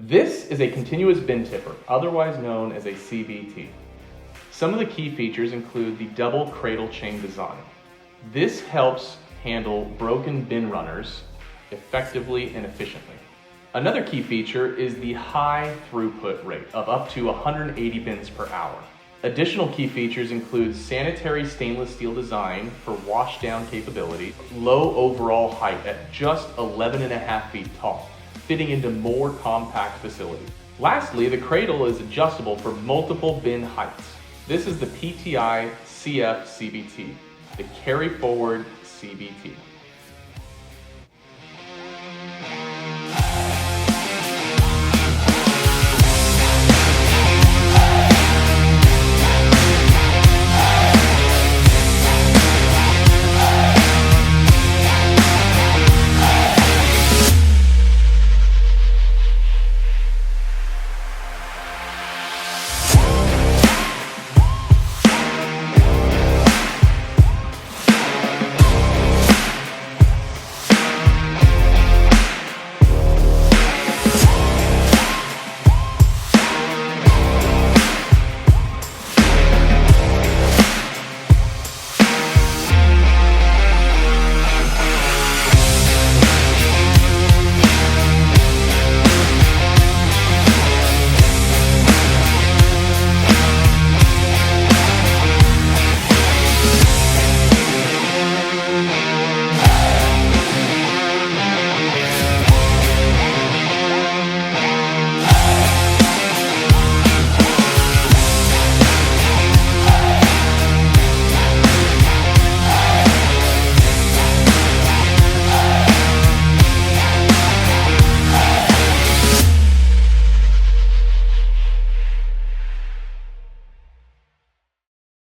This is a continuous bin tipper, otherwise known as a CBT. Some of the key features include the double cradle chain design. This helps handle broken bin runners effectively and efficiently. Another key feature is the high throughput rate of up to 180 bins per hour. Additional key features include sanitary stainless steel design for washdown capability, low overall height at just 11.5 feet tall, fitting into more compact facilities. Lastly, the cradle is adjustable for multiple bin heights. This is the PTI CF-CBT, the Carry Forward CBT.